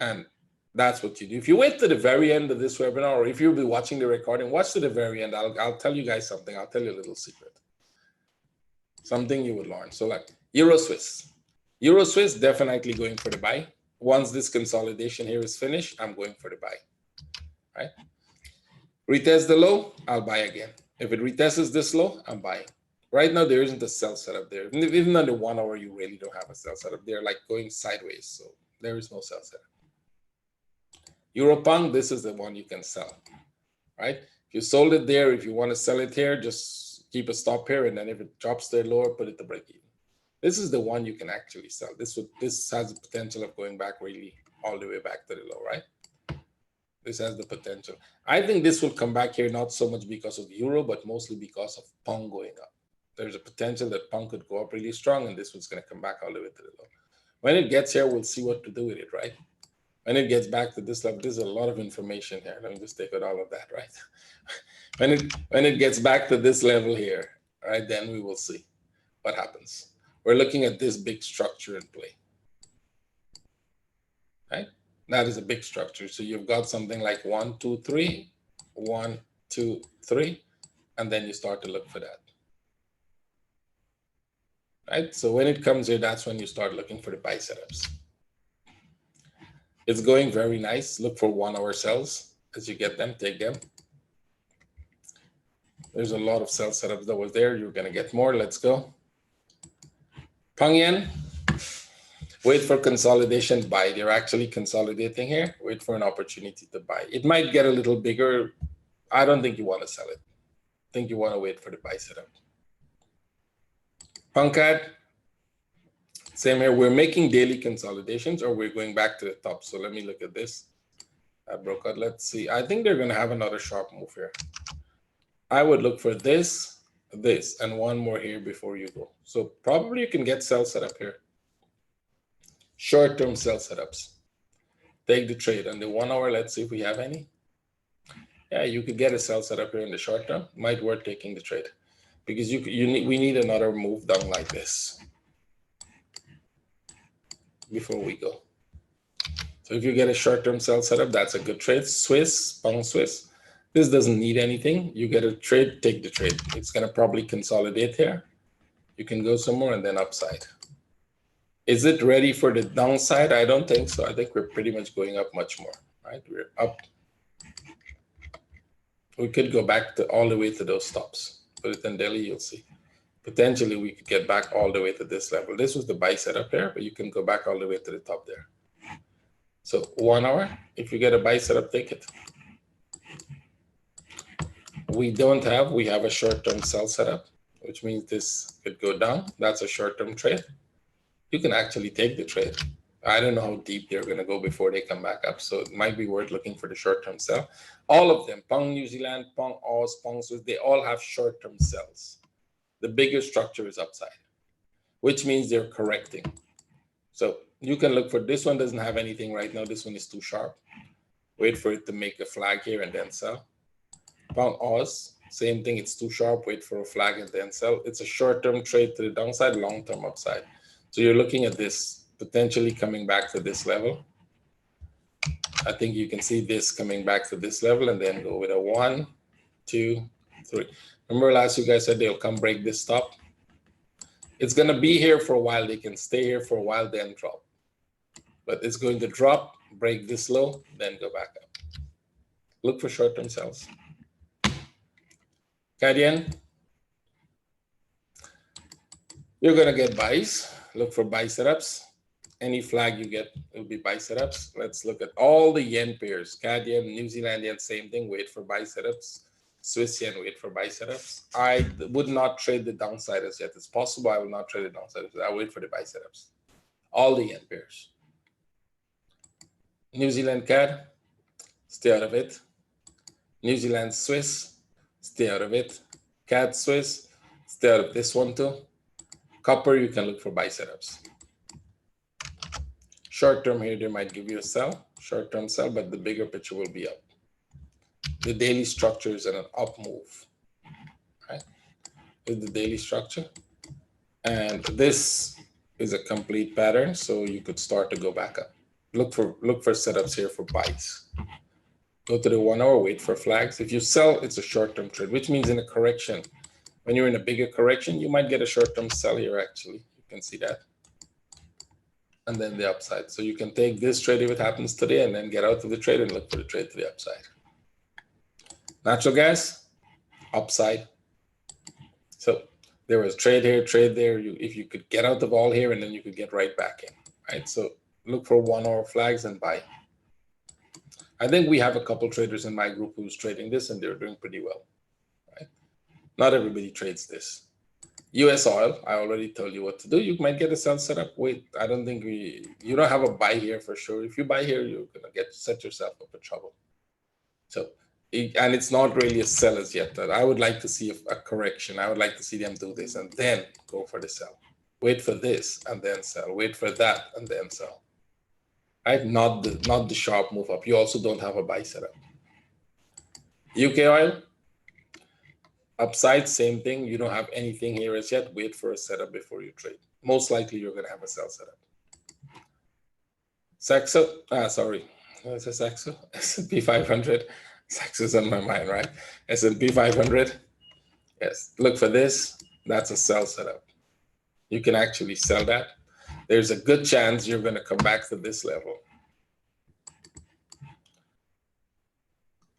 And that's what you do. If you wait to the very end of this webinar, or if you'll be watching the recording, watch to the very end. I'll tell you guys something. I'll tell you a little secret. Something you would learn. So like Euro Swiss. Euro Swiss, definitely going for the buy. Once this consolidation here is finished, I'm going for the buy. Right? Retest the low, I'll buy again. If it retests this low, I'm buying. Right now, there isn't a sell setup there. Even on the 1 hour, you really don't have a sell setup. They're like going sideways. So there is no sell setup. Europong, this is the one you can sell, right? If you sold it there, if you want to sell it here, just keep a stop here. And then if it drops there lower, put it to break even. This is the one you can actually sell. This has the potential of going back really all the way back to the low, right? This has the potential. I think this will come back here, not so much because of euro, but mostly because of pound going up. There's a potential that pound could go up really strong, and this one's going to come back all the way to the low. When it gets here, we'll see what to do with it, right? When it gets back to this level, there's a lot of information here. Let me just take out all of that, right? when it gets back to this level here, right, then we will see what happens. We're looking at this big structure in play, right? That is a big structure. So you've got something like 1, 2, 3, 1, 2, 3, and then you start to look for that. Right? So when it comes here, that's when you start looking for the buy setups. It's going very nice. Look for 1 hour sells. As you get them, take them. There's a lot of sell setups that was there. You're going to get more. Let's go. Pang Yen. Wait for consolidation, buy. They're actually consolidating here. Wait for an opportunity to buy. It might get a little bigger. I don't think you want to sell it. I think you want to wait for the buy setup. Pankad. Same here. We're making daily consolidations, or we're going back to the top. So let me look at this. I broke out. Let's see. I think they're going to have another sharp move here. I would look for this, this, and one more here before you go. So probably you can get sell setup here. Short-term sell setups. Take the trade on the 1 hour. Let's see if we have any. Yeah, you could get a sell setup here in the short term. Might worth taking the trade because we need another move down like this before we go. So if you get a short-term sell setup, that's a good trade. Swiss, pound Swiss. This doesn't need anything. You get a trade, take the trade. It's going to probably consolidate here. You can go somewhere and then upside. Is it ready for the downside? I don't think so. I think we're pretty much going up much more, right? We're up. We could go back to all the way to those stops. Put it in daily, you'll see. Potentially, we could get back all the way to this level. This was the buy setup here, but you can go back all the way to the top there. So 1 hour, if you get a buy setup, take it. We have a short-term sell setup, which means this could go down. That's a short-term trade. You can actually take the trade. I don't know how deep they're going to go before they come back up. So it might be worth looking for the short-term sell. All of them, Pound New Zealand, Pound Aus, Pound Swiss, they all have short-term sells. The bigger structure is upside, which means they're correcting. So you can look for this one. Doesn't have anything right now. This one is too sharp. Wait for it to make a flag here and then sell. Pound Aus, same thing. It's too sharp. Wait for a flag and then sell. It's a short-term trade to the downside, long-term upside. So you're looking at this potentially coming back to this level. I think you can see this coming back to this level and then go with a 1, 2, 3. Remember last you guys said they'll come break this top. It's going to be here for a while. They can stay here for a while, then drop. But it's going to drop, break this low, then go back up. Look for short-term sells. Canadian, you're going to get buys. Look for buy setups. Any flag you get will be buy setups. Let's look at all the yen pairs. CAD yen, New Zealand yen, same thing. Wait for buy setups. Swiss yen, wait for buy setups. I would not trade the downside as yet. It's possible I will not trade the downside. I'll wait for the buy setups. All the yen pairs. New Zealand CAD, stay out of it. New Zealand Swiss, stay out of it. CAD Swiss, stay out of this one too. Copper, you can look for buy setups. Short term here, they might give you a sell, short term sell, but the bigger picture will be up. The daily structure is in an up move, right? This is the daily structure. And this is a complete pattern, so you could start to go back up. Look for setups here for buys. Go to the 1 hour, wait for flags. If you sell, it's a short-term trade, which means in a correction, when you're in a bigger correction, you might get a short-term sell here, actually. You can see that. And then the upside. So you can take this trade if it happens today and then get out of the trade and look for the trade to the upside. Natural gas, upside. So there was trade here, trade there. If you could get out of all here and then you could get right back in, right? So look for 1 hour flags and buy. I think we have a couple traders in my group who's trading this and they're doing pretty well, right? Not everybody trades this. US oil, I already told you what to do. You might get a sell setup. Wait, I don't think you don't have a buy here for sure. If you buy here, you're gonna set yourself up in trouble. So, and it's not really a sell as yet. I would like to see a correction. I would like to see them do this and then go for the sell. Wait for this and then sell. Wait for that and then sell. Right? Not the sharp move up. You also don't have a buy setup. UK oil, upside, same thing. You don't have anything here as yet. Wait for a setup before you trade. Most likely you're going to have a sell setup. Saxo, sorry. What's a Saxo? S&P 500. Saxo's on my mind, right? S&P 500. Yes, look for this. That's a sell setup. You can actually sell that. There's a good chance you're going to come back to this level.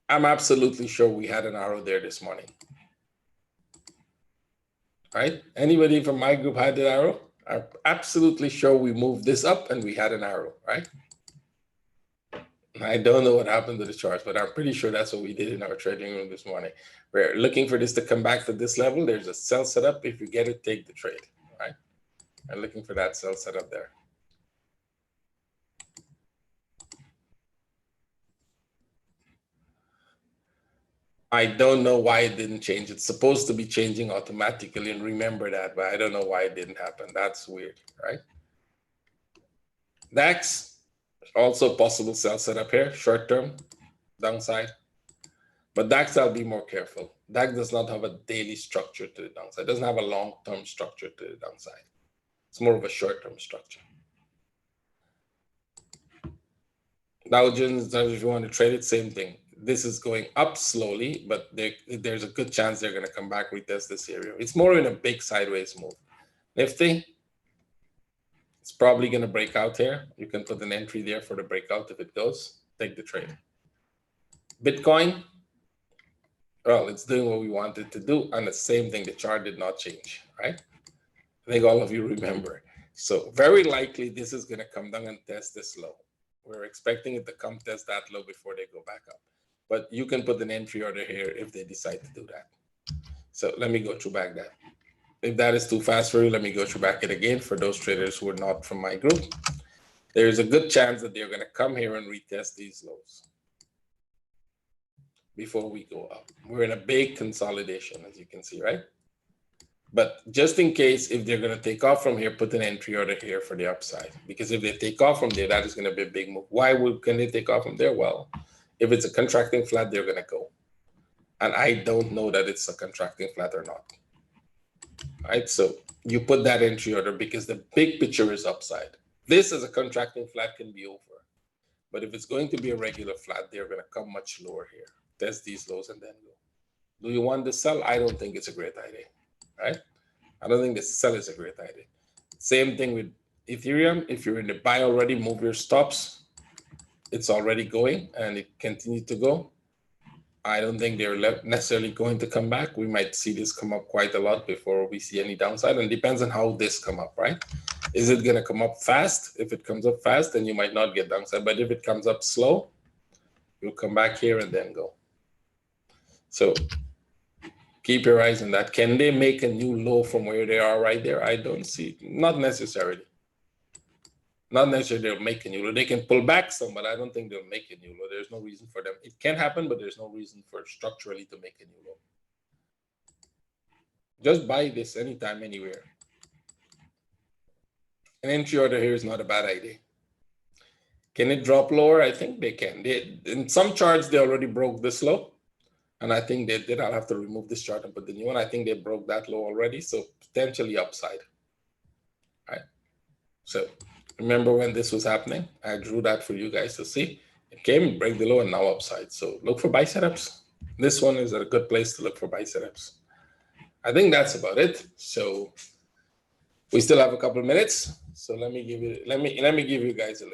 I'm absolutely sure we had an arrow there this morning. Right? Anybody from my group had the arrow? I'm absolutely sure we moved this up and we had an arrow, right? I don't know what happened to the charts, but I'm pretty sure that's what we did in our trading room this morning. We're looking for this to come back to this level. There's a sell setup. If you get it, take the trade, right? I'm looking for that sell setup there. I don't know why it didn't change. It's supposed to be changing automatically, and remember that, but I don't know why it didn't happen. That's weird, right? DAX, also possible sell setup here, short term, downside. But DAX, I'll be more careful. DAX does not have a daily structure to the downside. It doesn't have a long-term structure to the downside. It's more of a short-term structure. Dow Jones, if you want to trade it, same thing. This is going up slowly, but there's a good chance they're going to come back, retest this area. It's more in a big sideways move. Nifty, it's probably going to break out here. You can put an entry there for the breakout. If it goes, take the trade. Bitcoin, well, it's doing what we wanted to do. And the same thing, the chart did not change, right? I think all of you remember. So very likely this is going to come down and test this low. We're expecting it to come test that low before they go back up. but you can put an entry order here if they decide to do that. So let me go through back that. If that is too fast for you, let me go through back it again for those traders who are not from my group. There's a good chance that they're going to come here and retest these lows before we go up. We're in a big consolidation, as you can see, right? But just in case, if they're going to take off from here, put an entry order here for the upside. Because if they take off from there, that is going to be a big move. Why can they take off from there? Well, if it's a contracting flat, they're going to go. And I don't know that it's a contracting flat or not. Right? So you put that entry order because the big picture is upside. This as a contracting flat can be over. But if it's going to be a regular flat, they're going to come much lower here. Test these lows and then go. Do you want to sell? I don't think it's a great idea. Right? I don't think the sell is a great idea. Same thing with Ethereum. If you're in the buy already, move your stops. It's already going and it continued to go. I don't think they're necessarily going to come back. We might see this come up quite a lot before we see any downside, and it depends on how this come up, right? Is it going to come up fast? If it comes up fast, then you might not get downside. But if it comes up slow, you'll come back here and then go. So keep your eyes on that. Can they make a new low from where they are right there? I don't see it. Not necessarily. Not necessarily they'll make a new low. They can pull back some, but I don't think they'll make a new low. There's no reason for them. It can happen, but there's no reason for structurally to make a new low. Just buy this anytime, anywhere. An entry order here is not a bad idea. Can it drop lower? I think they can. In some charts, they already broke this low. And I think they did. I'll have to remove this chart and put the new one. I think they broke that low already. So potentially upside. All right. So remember when this was happening? I drew that for you guys to see. It came, break the low, and now upside. So look for buy setups. This one is a good place to look for buy setups. I think that's about it. So we still have a couple of minutes. So let me give you guys a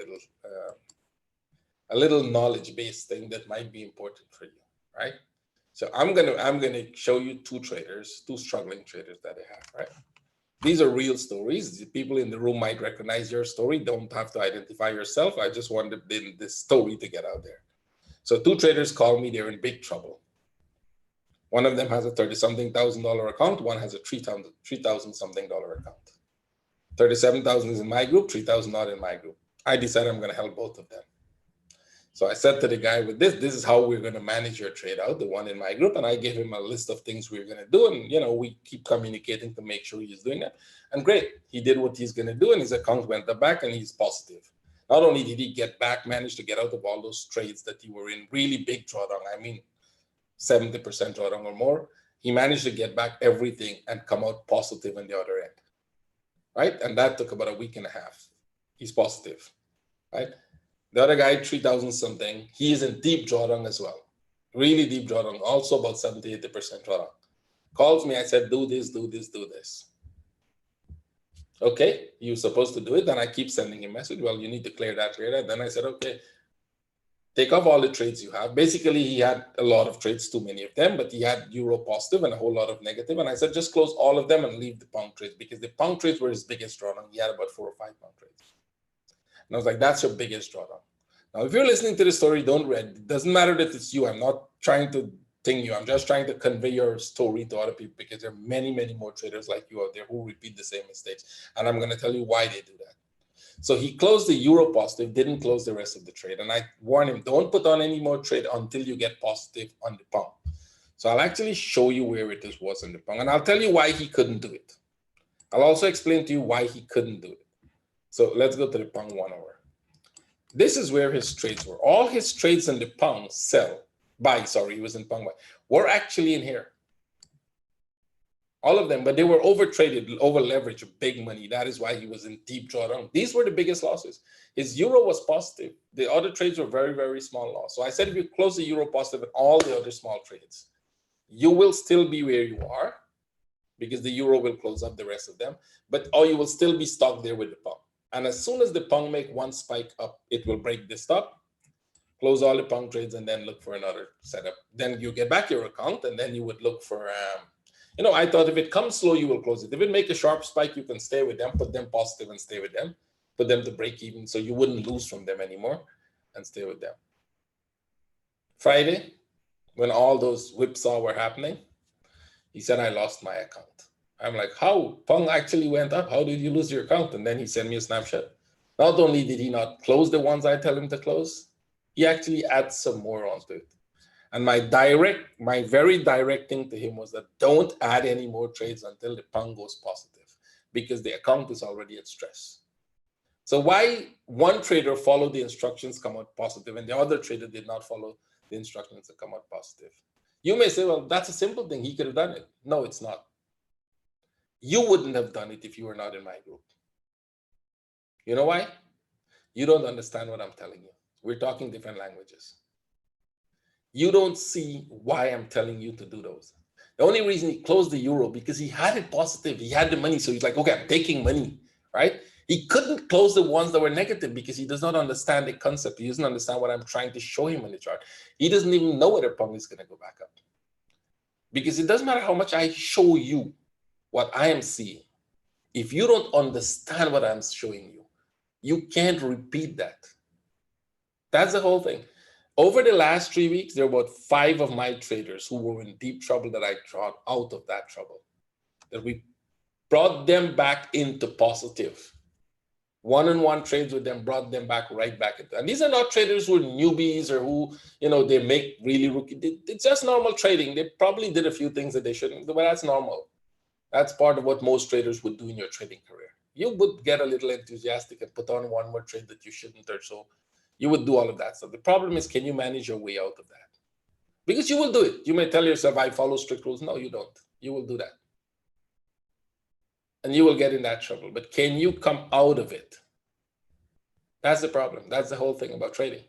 little knowledge-based thing that might be important for you, right? So I'm gonna show you two struggling traders that I have, right? These are real stories. The people in the room might recognize your story. Don't have to identify yourself. I just wanted this story to get out there. So two traders call me. They're in big trouble. One of them has a $30-something thousand account. One has a $3,000-something account. 37,000 is in my group. 3,000 not in my group. I decided I'm going to help both of them. So I said to the guy with this is how we're going to manage your trade out, the one in my group. And I gave him a list of things we're going to do. And, you know, we keep communicating to make sure he's doing that. And great, he did what he's going to do. And his account went back and he's positive. Not only did he get back, managed to get out of all those trades that he were in, really big drawdown, I mean, 70% drawdown or more, he managed to get back everything and come out positive on the other end, right? And that took about a week and a half. He's positive, right? The other guy, 3,000 something, he is in deep drawdown as well. Really deep drawdown, also about 70-80% drawdown. Calls me, I said, do this, do this, do this. Okay, you're supposed to do it. Then I keep sending him a message. Well, you need to clear that, clear that. Then I said, okay, take off all the trades you have. Basically, he had a lot of trades, too many of them, but he had euro positive and a whole lot of negative. And I said, just close all of them and leave the pound trades because the pound trades were his biggest drawdown. He had about 4 or 5 pound trades. And I was like, that's your biggest drawdown. Now, if you're listening to the story, don't read. It doesn't matter that it's you. I'm not trying to ting you. I'm just trying to convey your story to other people because there are many, many more traders like you out there who repeat the same mistakes. And I'm going to tell you why they do that. So he closed the euro positive, didn't close the rest of the trade. And I warned him, don't put on any more trade until you get positive on the pound. So I'll actually show you where it was in the pound. And I'll tell you why he couldn't do it. I'll also explain to you why he couldn't do it. So let's go to the pound 1 hour. This is where his trades were. All his trades in the pound he was in pound buy, were actually in here. All of them, but they were over-traded, over-leveraged, big money. That is why he was in deep drawdown. These were the biggest losses. His euro was positive. The other trades were very, very small loss. So I said if you close the euro positive and all the other small trades, you will still be where you are because the euro will close up the rest of them, or you will still be stuck there with the pound. And as soon as the pound make one spike up, it will break this stop, close all the pound trades, and then look for another setup. Then you get back your account, and then you would look for, I thought if it comes slow, you will close it. If it make a sharp spike, you can stay with them, put them positive and stay with them, put them to break even so you wouldn't lose from them anymore and stay with them. Friday, when all those whipsaw were happening, he said, I lost my account. I'm like, how? Pong actually went up. How did you lose your account? And then he sent me a snapshot. Not only did he not close the ones I tell him to close, he actually adds some more onto it. And my very direct thing to him was that don't add any more trades until the Pong goes positive, because the account is already at stress. So why one trader followed the instructions, come out positive, and the other trader did not follow the instructions to come out positive? You may say, well, that's a simple thing. He could have done it. No, it's not. You wouldn't have done it if you were not in my group. You know why? You don't understand what I'm telling you. We're talking different languages. You don't see why I'm telling you to do those. The only reason he closed the euro, because he had it positive. He had the money. So he's like, okay, I'm taking money, right? He couldn't close the ones that were negative because he does not understand the concept. He doesn't understand what I'm trying to show him on the chart. He doesn't even know whether Pong is going to go back up. Because it doesn't matter how much I show you what I am seeing. If you don't understand what I'm showing you, you can't repeat that. That's the whole thing. Over the last 3 weeks, there were about 5 of my traders who were in deep trouble that I brought out of that trouble. That we brought them back into positive. One-on-one trades with them brought them back right back into. And these are not traders who are newbies or who, they make really rookie. It's just normal trading. They probably did a few things that they shouldn't do, but that's normal. That's part of what most traders would do in your trading career. You would get a little enthusiastic and put on one more trade that you shouldn't, or so. You would do all of that stuff. The problem is, can you manage your way out of that? Because you will do it. You may tell yourself, I follow strict rules. No, you don't. You will do that. And you will get in that trouble. But can you come out of it? That's the problem. That's the whole thing about trading.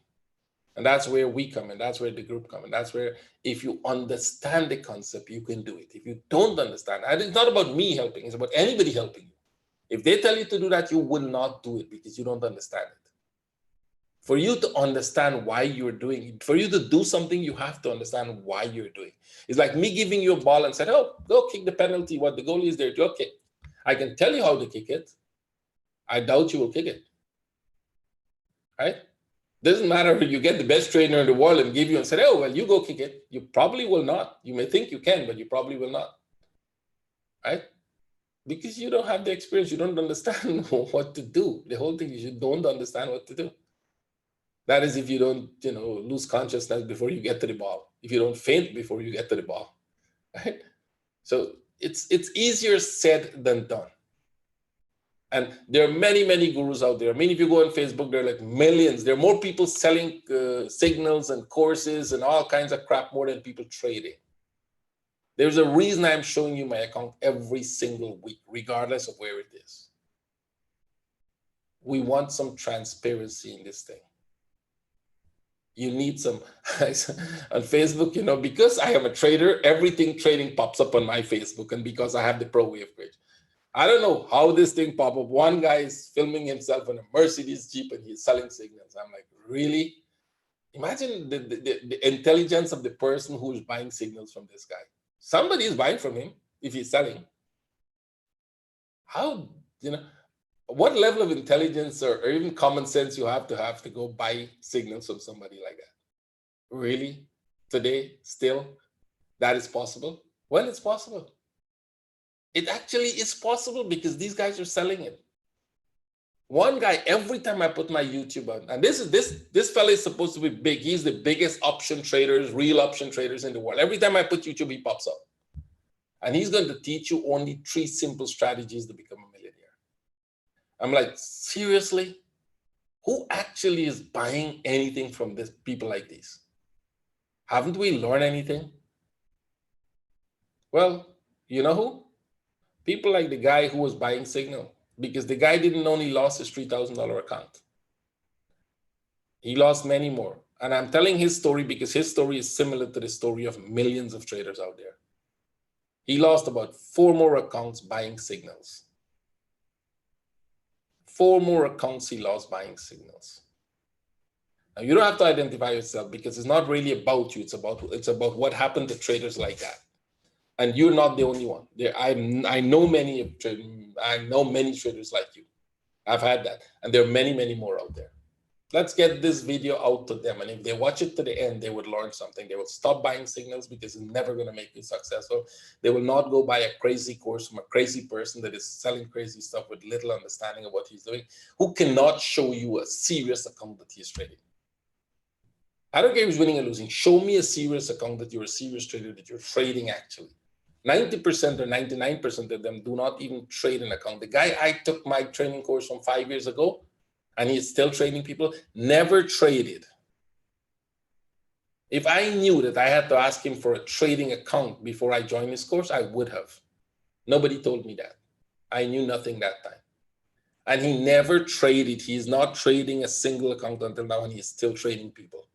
And that's where we come in. That's where the group come in. That's where, if you understand the concept, you can do it. If you don't understand, and it's not about me helping, it's about anybody helping you. If they tell you to do that, you will not do it because you don't understand it. For you to understand why you're doing it, for you to do something, you have to understand why you're doing it. It's like me giving you a ball and said, oh, go kick the penalty. What the goalie is there to kick. I can tell you how to kick it. I doubt you will kick it. Right? Doesn't matter if you get the best trainer in the world and give you and say, oh, well, you go kick it. You probably will not. You may think you can, but you probably will not. Right? Because you don't have the experience. You don't understand what to do. The whole thing is you don't understand what to do. That is if you don't, lose consciousness before you get to the ball. If you don't faint before you get to the ball. Right? So it's easier said than done. And there are many, many gurus out there. I mean, if you go on Facebook, there are like millions. There are more people selling signals and courses and all kinds of crap more than people trading. There's a reason I'm showing you my account every single week, regardless of where it is. We want some transparency in this thing. You need some, on Facebook, because I am a trader, everything trading pops up on my Facebook, and because I have the pro way of trading. I don't know how this thing popped up. One guy is filming himself in a Mercedes Jeep and he's selling signals. I'm like, really? Imagine the intelligence of the person who is buying signals from this guy. Somebody is buying from him if he's selling. How, what level of intelligence or even common sense you have to go buy signals from somebody like that? Really? Today, still, that is possible? When it's possible? It actually is possible because these guys are selling it. One guy, every time I put my YouTube on, and this fella is supposed to be big. He's the biggest option traders, real option traders in the world. Every time I put YouTube, he pops up. And he's going to teach you only 3 simple strategies to become a millionaire. I'm like, seriously? Who actually is buying anything from this people like these? Haven't we learned anything? Well, you know who? People like the guy who was buying signal, because the guy didn't only lost his $3,000 account. He lost many more. And I'm telling his story because his story is similar to the story of millions of traders out there. He lost about 4 more accounts buying signals. 4 more accounts he lost buying signals. Now, you don't have to identify yourself because it's not really about you. It's about what happened to traders like that. And you're not the only one. I know many traders like you. I've had that. And there are many, many more out there. Let's get this video out to them. And if they watch it to the end, they would learn something. They will stop buying signals because it's never going to make you successful. They will not go buy a crazy course from a crazy person that is selling crazy stuff with little understanding of what he's doing, who cannot show you a serious account that he's trading. I don't care if he's winning or losing. Show me a serious account that you're a serious trader, that you're trading actually. 90% or 99% of them do not even trade an account. The guy I took my training course from 5 years ago, and he's still training people, never traded. If I knew that I had to ask him for a trading account before I joined his course, I would have. Nobody told me that. I knew nothing that time. And he never traded. He's not trading a single account until now, and he's still trading people.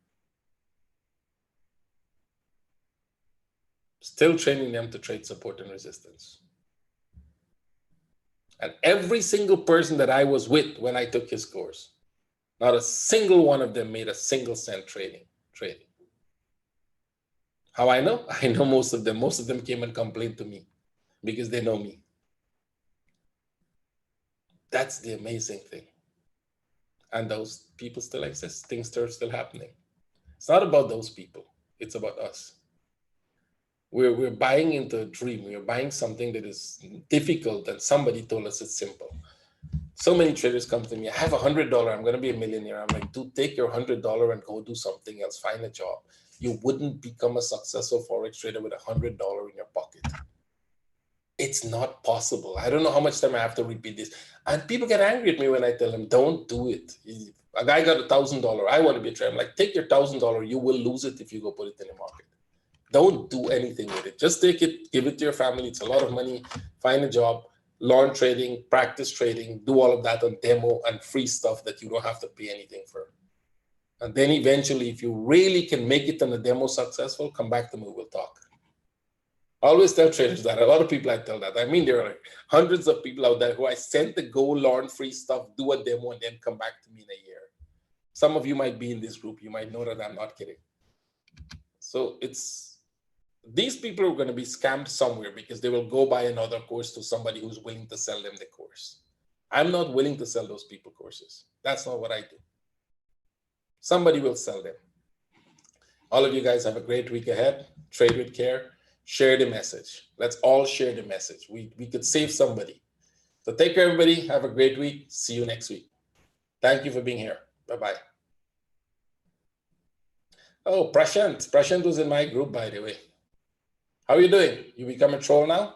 Still training them to trade support and resistance. And every single person that I was with when I took his course, not a single one of them made a single cent trading. How I know? I know most of them. Most of them came and complained to me because they know me. That's the amazing thing. And those people still exist. Things are still happening. It's not about those people. It's about us. We're buying into a dream. We're buying something that is difficult, and somebody told us it's simple. So many traders come to me, I have $100, I'm going to be a millionaire. I'm like, dude, take your $100 and go do something else, find a job. You wouldn't become a successful Forex trader with $100 in your pocket. It's not possible. I don't know how much time I have to repeat this. And people get angry at me when I tell them, don't do it. A guy got $1,000. I want to be a trader. I'm like, take your $1,000. You will lose it if you go put it in the market. Don't do anything with it. Just take it, give it to your family. It's a lot of money. Find a job, learn trading, practice trading, do all of that on demo and free stuff that you don't have to pay anything for. And then eventually, if you really can make it on a demo successful, come back to me, we'll talk. I always tell traders that. A lot of people I tell that. I mean, there are like hundreds of people out there who I sent to go learn free stuff, do a demo, and then come back to me in a year. Some of you might be in this group. You might know that I'm not kidding. So these people are going to be scammed somewhere because they will go buy another course to somebody who's willing to sell them the course. I'm not willing to sell those people courses. That's not what I do. Somebody will sell them. All of you guys have a great week ahead. Trade with care. Share the message. Let's all share the message. We could save somebody. So take care, everybody. Have a great week. See you next week. Thank you for being here. Bye-bye. Oh, Prashant. Prashant was in my group, by the way. How are you doing? You become a troll now?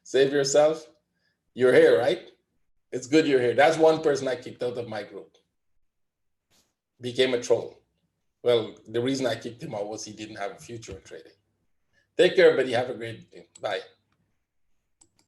Save yourself. You're here, right? It's good you're here. That's one person I kicked out of my group. Became a troll. Well, the reason I kicked him out was he didn't have a future in trading. Take care, everybody. Have a great day. Bye.